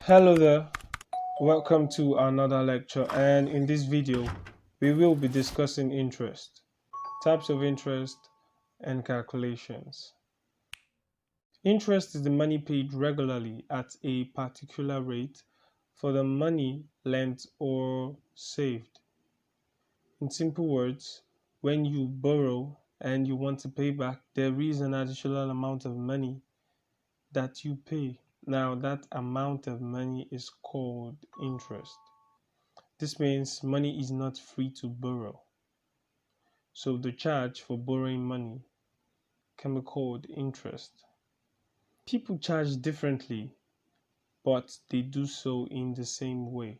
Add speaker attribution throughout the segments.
Speaker 1: Hello there, welcome to another lecture, and in this video we will be discussing interest, types of interest, and calculations. Interest is the money paid regularly at a particular rate for the money lent or saved. In simple words, when you borrow and you want to pay back, there is an additional amount of money that you pay. Now, that amount of money is called interest. This means money is not free to borrow. So the charge for borrowing money can be called interest. People charge differently, but they do so in the same way.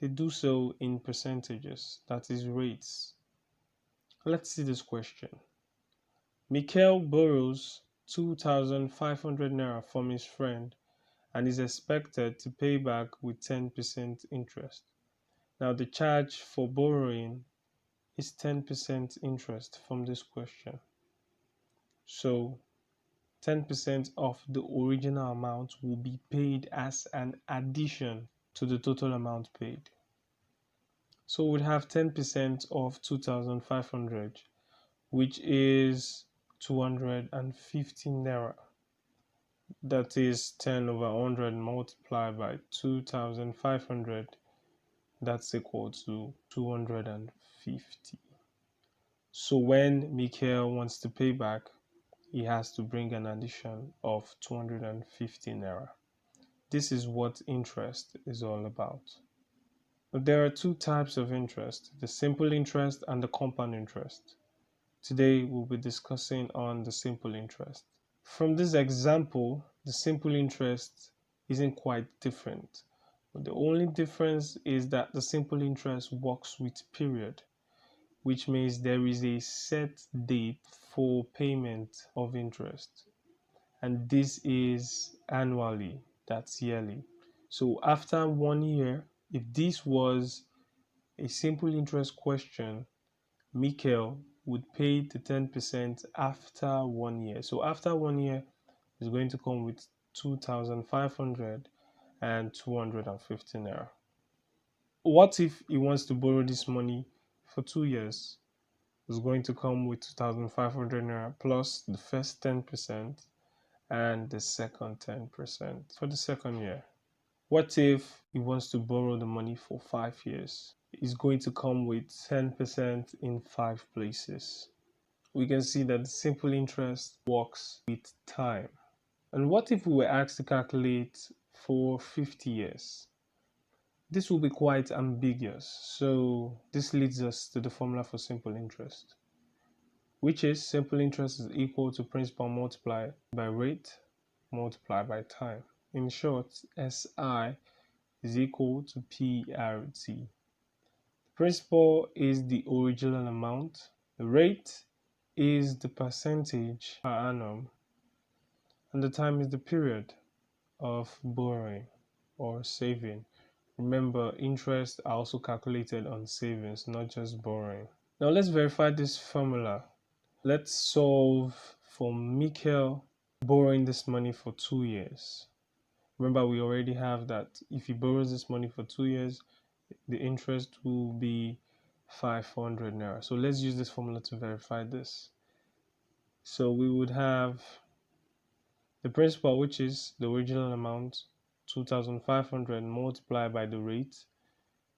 Speaker 1: They do so in percentages, that is rates. Let's see this question. Mikhail borrows 2,500 naira from his friend and is expected to pay back with 10% interest. Now the charge for borrowing is 10% interest from this question. So 10% of the original amount will be paid as an addition to the total amount paid. So we'd have 10% of 2,500, which is 250 naira. That is 10 over 100 multiplied by 2,500. That's equal to 250. So when Mikhail wants to pay back, he has to bring an addition of 250 naira. This is what interest is all about. But there are two types of interest, the simple interest and the compound interest. Today we'll be discussing on the simple interest. From this example, the simple interest isn't quite different. But the only difference is that the simple interest works with period, which means there is a set date for payment of interest. And this is annually, that's yearly. So after 1 year, if this was a simple interest question, Mikhail would pay the 10% after 1 year. So after 1 year, it's going to come with 2,500 and 250 naira. What if he wants to borrow this money for 2 years? It's going to come with 2,500 naira plus the first 10% and the second 10% for the second year. What if he wants to borrow the money for 5 years? It's going to come with 10% in 5 places. We can see that the simple interest works with time. And what if we were asked to calculate for 50 years? This will be quite ambiguous. So this leads us to the formula for simple interest, which is simple interest is equal to principal multiplied by rate multiplied by time. In short, SI is equal to PRT. The principal is the original amount. The rate is the percentage per annum. And the time is the period of borrowing or saving. Remember, interest are also calculated on savings, not just borrowing. Now let's verify this formula. Let's solve for Mikhail borrowing this money for 2 years. Remember, we already have that if he borrows this money for 2 years, the interest will be 500 naira. So let's use this formula to verify this. So we would have the principal, which is the original amount, 2,500 multiplied by the rate,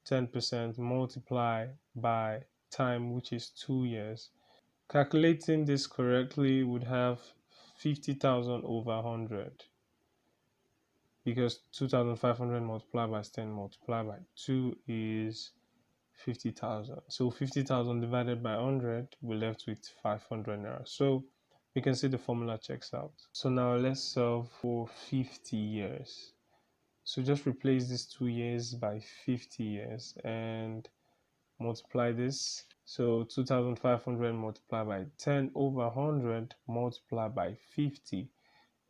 Speaker 1: 10% multiplied by time, which is 2 years. Calculating this correctly would have 50,000 over 100, because 2,500 multiplied by 10 multiplied by 2 is 50,000. So 50,000 divided by 100, we're left with 500 naira. So we can see the formula checks out. So now let's solve for 50 years. So just replace these 2 years by 50 years and multiply this. So 2,500 multiplied by 10 over 100 multiplied by 50.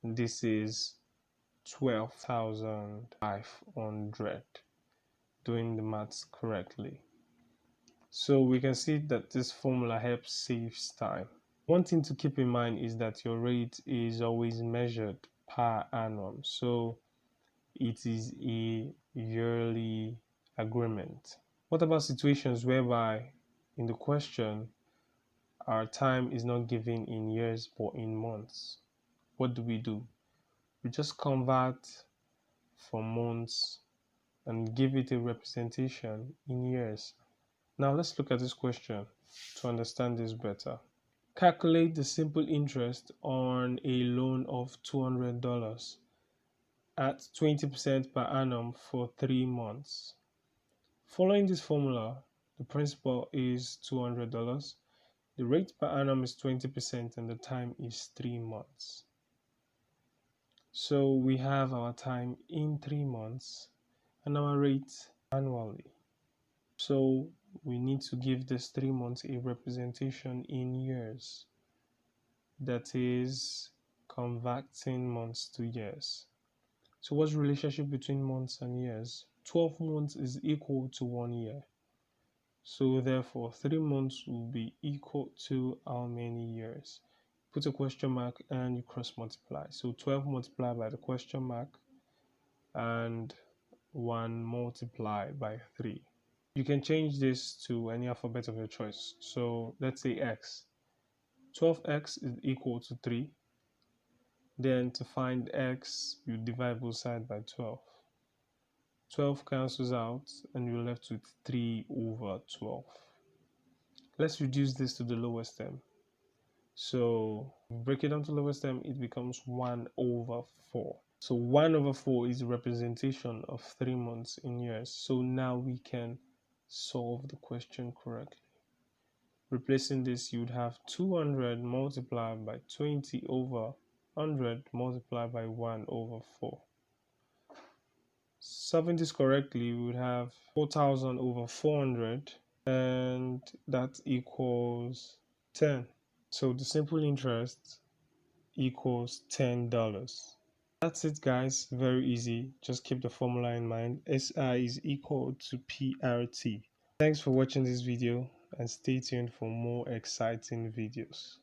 Speaker 1: This is 12,500, doing the maths correctly. So we can see that this formula helps save time. One thing to keep in mind is that your rate is always measured per annum. So it is a yearly agreement. What about situations whereby in the question our time is not given in years but in months? What do? We just convert from months and give it a representation in years. Now let's look at this question to understand this better. Calculate the simple interest on a loan of $200 at 20% per annum for 3 months. Following this formula, the principal is $200, the rate per annum is 20%, and the time is 3 months. So we have our time in 3 months and our rate annually. So we need to give this 3 months a representation in years. That is converting months to years. So what's the relationship between months and years? 12 months is equal to 1 year. So therefore 3 months will be equal to how many years? Put a question mark and you cross multiply. So 12 multiplied by the question mark and 1 multiplied by 3. You can change this to any alphabet of your choice. So let's say x. 12x is equal to 3. Then to find x, you divide both sides by 12. 12 cancels out and you're left with 3 over 12. Let's reduce this to the lowest term. So break it down to lowest term, it becomes 1 over 4. So 1 over 4 is a representation of 3 months in years. So now we can solve the question correctly. Replacing this, you would have 200 multiplied by 20 over 100 multiplied by 1 over 4. Solving this correctly, we would have 4,000 over 400, and that equals 10. So the simple interest equals $10. That's it, guys. Very easy. Just keep the formula in mind. SI is equal to PRT. Thanks for watching this video and stay tuned for more exciting videos.